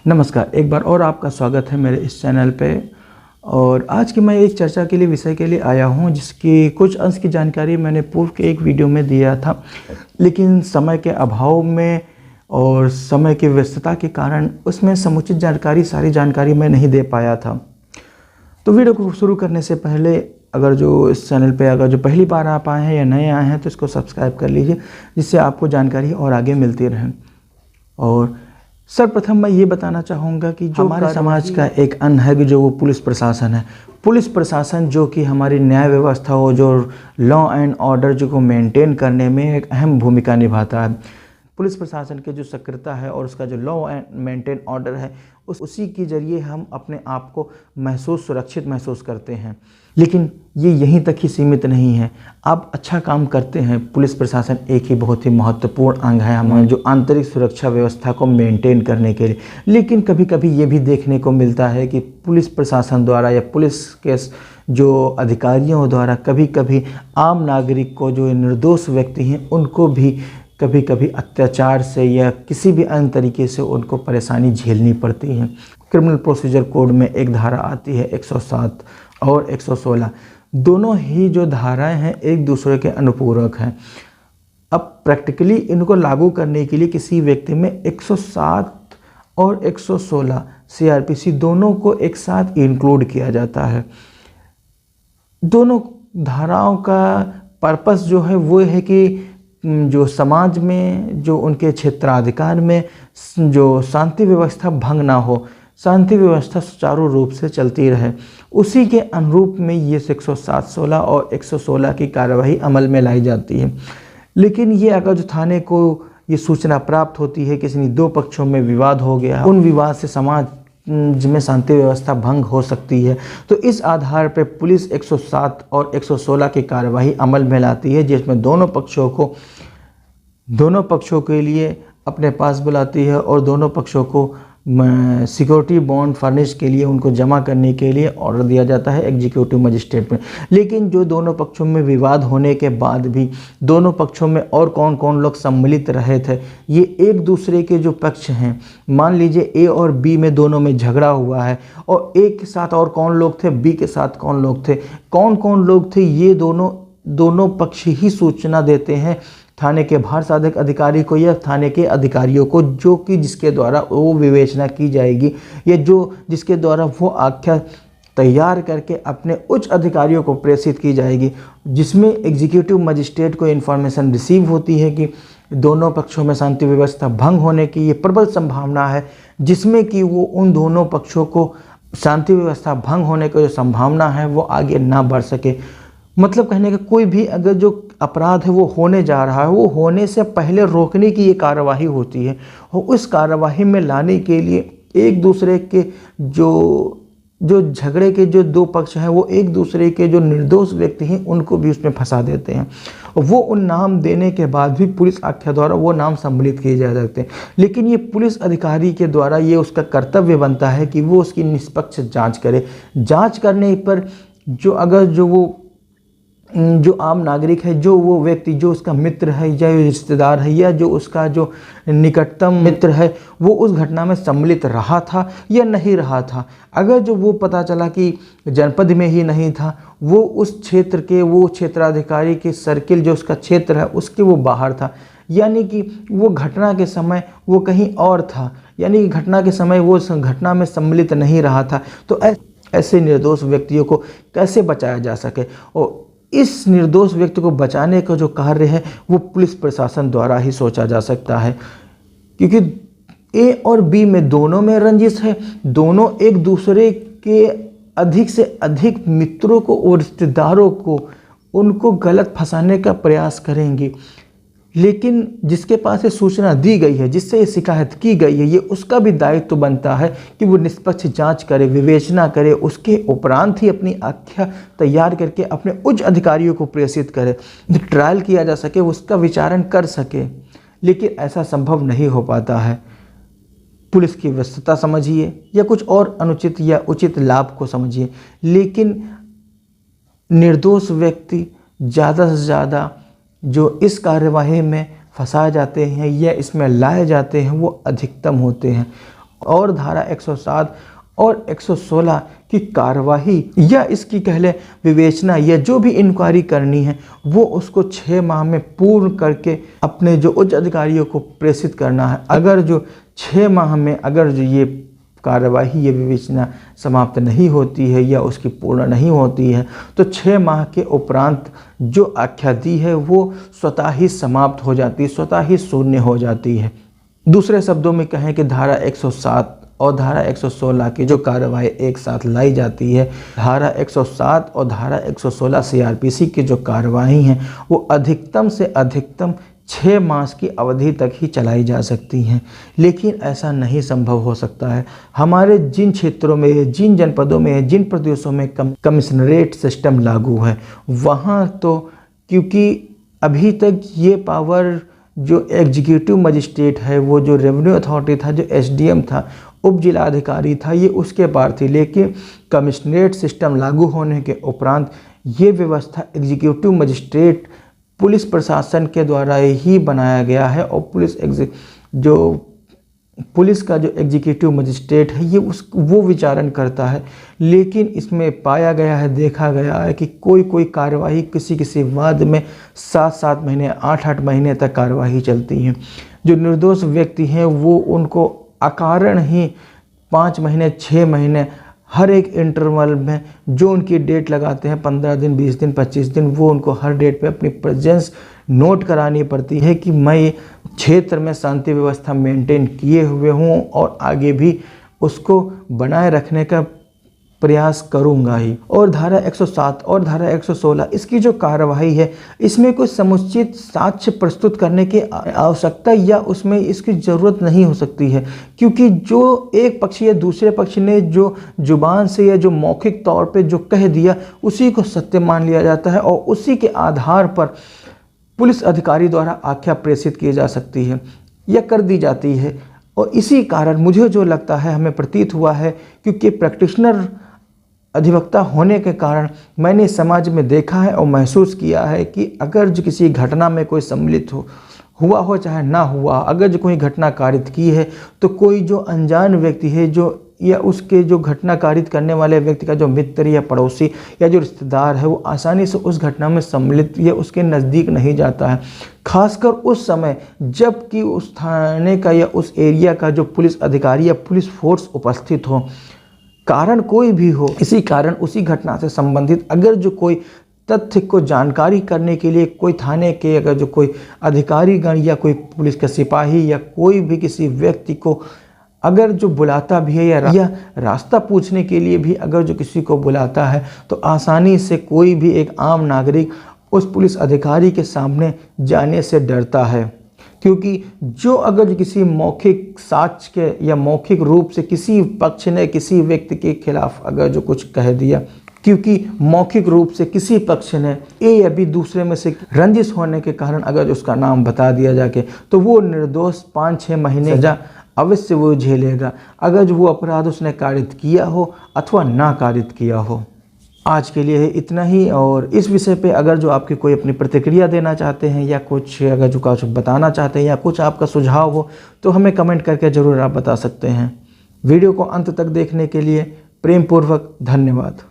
नमस्कार, एक बार और आपका स्वागत है मेरे इस चैनल पे। और आज की मैं एक चर्चा के लिए विषय के लिए आया हूँ जिसकी कुछ अंश की जानकारी मैंने पूर्व के एक वीडियो में दिया था, लेकिन समय के अभाव में और समय की व्यस्तता के कारण उसमें समुचित सारी जानकारी मैं नहीं दे पाया था। तो वीडियो को शुरू करने से पहले अगर जो इस चैनल पे जो पहली बार आप आए हैं या नए आए हैं तो इसको सब्सक्राइब कर लीजिए, जिससे आपको जानकारी और आगे मिलती रहे। और सर्वप्रथम मैं ये बताना चाहूँगा कि जो हमारे समाज का एक अंग है कि जो वो पुलिस प्रशासन है। पुलिस प्रशासन जो कि हमारी न्याय व्यवस्था हो, जो लॉ एंड ऑर्डर जो को मेंटेन करने में एक अहम भूमिका निभाता है। पुलिस प्रशासन के जो सक्रियता है और उसका जो लॉ एंड मेंटेन ऑर्डर है उसी के ज़रिए हम अपने आप को सुरक्षित महसूस करते हैं। लेकिन ये यहीं तक ही सीमित नहीं है। आप अच्छा काम करते हैं, पुलिस प्रशासन एक ही बहुत ही महत्वपूर्ण अंग है हमारे जो आंतरिक सुरक्षा व्यवस्था को मेंटेन करने के लिए। लेकिन कभी कभी ये भी देखने को मिलता है कि पुलिस प्रशासन द्वारा या पुलिस के जो अधिकारियों द्वारा कभी कभी आम नागरिक को, जो निर्दोष व्यक्ति हैं, उनको भी कभी कभी अत्याचार से या किसी भी अन्य तरीके से उनको परेशानी झेलनी पड़ती है। क्रिमिनल प्रोसीजर कोड में एक धारा आती है 107 और 116। दोनों ही जो धाराएं हैं एक दूसरे के अनुपूरक हैं। अब प्रैक्टिकली इनको लागू करने के लिए किसी व्यक्ति में 107 और 116 CRPC दोनों को एक साथ इंक्लूड किया जाता है। दोनों धाराओं का पर्पस जो है वो है कि जो समाज में, जो उनके क्षेत्राधिकार में जो शांति व्यवस्था भंग ना हो, शांति व्यवस्था सुचारू रूप से चलती रहे, उसी के अनुरूप में ये 107, 16 और 116 की कार्यवाही अमल में लाई जाती है। लेकिन ये अगर जो थाने को ये सूचना प्राप्त होती है किसी दो पक्षों में विवाद हो गया, उन विवाद से समाज में शांति व्यवस्था भंग हो सकती है, तो इस आधार पर पुलिस 107 और 116 की कार्यवाही अमल में लाती है, जिसमें दोनों पक्षों के लिए अपने पास बुलाती है और दोनों पक्षों को सिक्योरिटी बॉन्ड फर्निश के लिए उनको जमा करने के लिए ऑर्डर दिया जाता है एग्जीक्यूटिव मजिस्ट्रेट में। लेकिन जो दोनों पक्षों में विवाद होने के बाद भी दोनों पक्षों में और कौन कौन लोग सम्मिलित रहे थे, ये एक दूसरे के जो पक्ष हैं, मान लीजिए A और B में दोनों में झगड़ा हुआ है और A के साथ और कौन लोग थे, B के साथ कौन लोग थे, कौन लोग थे, ये दोनों पक्ष ही सूचना देते हैं थाने के भार साधक अधिकारी को या थाने के अधिकारियों को, जो कि जिसके द्वारा वो विवेचना की जाएगी या जिसके द्वारा वो आख्या तैयार करके अपने उच्च अधिकारियों को प्रेषित की जाएगी, जिसमें एग्जीक्यूटिव मजिस्ट्रेट को इन्फॉर्मेशन रिसीव होती है कि दोनों पक्षों में शांति व्यवस्था भंग होने की ये प्रबल संभावना है, जिसमें कि वो उन दोनों पक्षों को शांति व्यवस्था भंग होने की जो संभावना है वो आगे ना बढ़ सके। मतलब कहने का कोई भी अगर जो अपराध है वो होने जा रहा है, वो होने से पहले रोकने की ये कार्यवाही होती है। और उस कार्यवाही में लाने के लिए एक दूसरे के जो झगड़े के जो दो पक्ष हैं, वो एक दूसरे के जो निर्दोष व्यक्ति हैं उनको भी उसमें फंसा देते हैं। और वो उन नाम देने के बाद भी पुलिस आख्या द्वारा वो नाम सम्मिलित किए जा सकते हैं। लेकिन ये पुलिस अधिकारी के द्वारा ये उसका कर्तव्य बनता है कि वो उसकी निष्पक्ष जाँच करे। जाँच करने पर जो आम नागरिक है, जो वो व्यक्ति जो उसका मित्र है या रिश्तेदार है या जो उसका जो निकटतम मित्र है, वो उस घटना में सम्मिलित रहा था या नहीं रहा था। अगर जो वो पता चला कि जनपद में ही नहीं था, वो उस क्षेत्र के, वो क्षेत्राधिकारी के सर्किल जो उसका क्षेत्र है उसके वो बाहर था, यानी कि वो घटना के समय वो कहीं और था, यानी कि घटना के समय वो उस घटना में सम्मिलित नहीं रहा था, तो ऐसे निर्दोष व्यक्तियों को कैसे बचाया जा सके। और इस निर्दोष व्यक्ति को बचाने का जो कार्य है वो पुलिस प्रशासन द्वारा ही सोचा जा सकता है, क्योंकि A और B में दोनों में रंजिश है, दोनों एक दूसरे के अधिक से अधिक मित्रों को और रिश्तेदारों को उनको गलत फंसाने का प्रयास करेंगे। लेकिन जिसके पास ये सूचना दी गई है, जिससे ये शिकायत की गई है, ये उसका भी दायित्व बनता है कि वो निष्पक्ष जांच करे, विवेचना करे, उसके उपरांत ही अपनी आख्या तैयार करके अपने उच्च अधिकारियों को प्रेषित करे, ट्रायल किया जा सके, उसका विचारण कर सके। लेकिन ऐसा संभव नहीं हो पाता है। पुलिस की व्यस्तता समझिए या कुछ और अनुचित या उचित लाभ को समझिए, लेकिन निर्दोष व्यक्ति ज़्यादा से ज़्यादा जो इस कार्यवाही में फंसाए जाते हैं या इसमें लाए जाते हैं वो अधिकतम होते हैं। और धारा 107 और 116 की कार्यवाही या इसकी कह लें विवेचना या जो भी इंक्वायरी करनी है वो उसको 6 माह में पूर्ण करके अपने जो उच्च अधिकारियों को प्रेषित करना है। अगर जो 6 माह में अगर जो ये कार्यवाही ये विवेचना समाप्त नहीं होती है या उसकी पूर्ण नहीं होती है तो 6 माह के उपरांत जो आख्याति है वो स्वतः ही समाप्त हो जाती है, स्वतः ही शून्य हो जाती है। दूसरे शब्दों में कहें कि धारा 107 और धारा 116 की जो कार्यवाही एक साथ लाई जाती है, धारा 107 और धारा 116 सीआरपीसी की जो कार्यवाही हैं वो अधिकतम से अधिकतम 6 मास की अवधि तक ही चलाई जा सकती हैं। लेकिन ऐसा नहीं संभव हो सकता है। हमारे जिन क्षेत्रों में, जिन जनपदों में, जिन प्रदेशों में कमिश्नरेट सिस्टम लागू है वहाँ तो क्योंकि अभी तक ये पावर जो एग्जीक्यूटिव मजिस्ट्रेट है, वो जो रेवेन्यू अथॉरिटी था, जो एसडीएम था, उप जिला अधिकारी था, ये उसके पार थी। लेकिन कमिश्नरेट सिस्टम लागू होने के उपरांत ये व्यवस्था एग्जीक्यूटिव मजिस्ट्रेट पुलिस प्रशासन के द्वारा ही बनाया गया है और पुलिस का जो एग्जीक्यूटिव मजिस्ट्रेट है ये वो विचारण करता है। लेकिन इसमें पाया गया है, देखा गया है कि कोई कार्यवाही किसी वाद में 7 महीने 8 महीने तक कार्यवाही चलती है। जो निर्दोष व्यक्ति हैं वो उनको अकारण ही 5 महीने 6 महीने हर एक इंटरवल में जो उनकी डेट लगाते हैं 15 दिन 20 दिन 25 दिन, वो उनको हर डेट पे अपनी प्रेजेंस नोट करानी पड़ती है कि मैं ये क्षेत्र में शांति व्यवस्था मेंटेन किए हुए हूँ और आगे भी उसको बनाए रखने का प्रयास करूंगा ही। और धारा 107 और धारा 116 इसकी जो कार्यवाही है इसमें कोई समुचित साक्ष्य प्रस्तुत करने की आवश्यकता या उसमें इसकी ज़रूरत नहीं हो सकती है, क्योंकि जो एक पक्ष या दूसरे पक्ष ने जो जुबान से या जो मौखिक तौर पे जो कह दिया उसी को सत्य मान लिया जाता है और उसी के आधार पर पुलिस अधिकारी द्वारा आख्या प्रेषित की जा सकती है या कर दी जाती है। और इसी कारण मुझे जो लगता है, हमें प्रतीत हुआ है, क्योंकि प्रैक्टिशनर अधिवक्ता होने के कारण मैंने समाज में देखा है और महसूस किया है कि अगर जो किसी घटना में कोई सम्मिलित हुआ हो चाहे ना हुआ, अगर जो कोई घटना कारित की है तो कोई जो अनजान व्यक्ति है जो या उसके जो घटना कारित करने वाले व्यक्ति का जो मित्र या पड़ोसी या जो रिश्तेदार है वो आसानी से उस घटना में सम्मिलित या उसके नज़दीक नहीं जाता है, खासकर उस समय जबकि उस थाने का या उस एरिया का जो पुलिस अधिकारी या पुलिस फोर्स उपस्थित हो। कारण कोई भी हो, इसी कारण उसी घटना से संबंधित अगर जो कोई तथ्य को जानकारी करने के लिए कोई थाने के अगर जो कोई अधिकारीगण या कोई पुलिस का सिपाही या कोई भी किसी व्यक्ति को अगर जो बुलाता भी है या रास्ता पूछने के लिए भी अगर जो किसी को बुलाता है तो आसानी से कोई भी एक आम नागरिक उस पुलिस अधिकारी के सामने जाने से डरता है, क्योंकि जो अगर किसी मौखिक साक्ष्य के या मौखिक रूप से किसी पक्ष ने किसी व्यक्ति के खिलाफ अगर जो कुछ कह दिया, क्योंकि मौखिक रूप से किसी पक्ष ने ए या बी दूसरे में से रंजिश होने के कारण अगर उसका नाम बता दिया जाके तो वो निर्दोष 5-6 महीने सजा अवश्य वो झेलेगा, अगर जो वो अपराध उसने कारित किया हो अथवा ना कारित किया हो। आज के लिए इतना ही। और इस विषय पे अगर जो आपकी कोई अपनी प्रतिक्रिया देना चाहते हैं या कुछ अगर जो कुछ बताना चाहते हैं या कुछ आपका सुझाव हो तो हमें कमेंट करके ज़रूर आप बता सकते हैं। वीडियो को अंत तक देखने के लिए प्रेमपूर्वक धन्यवाद।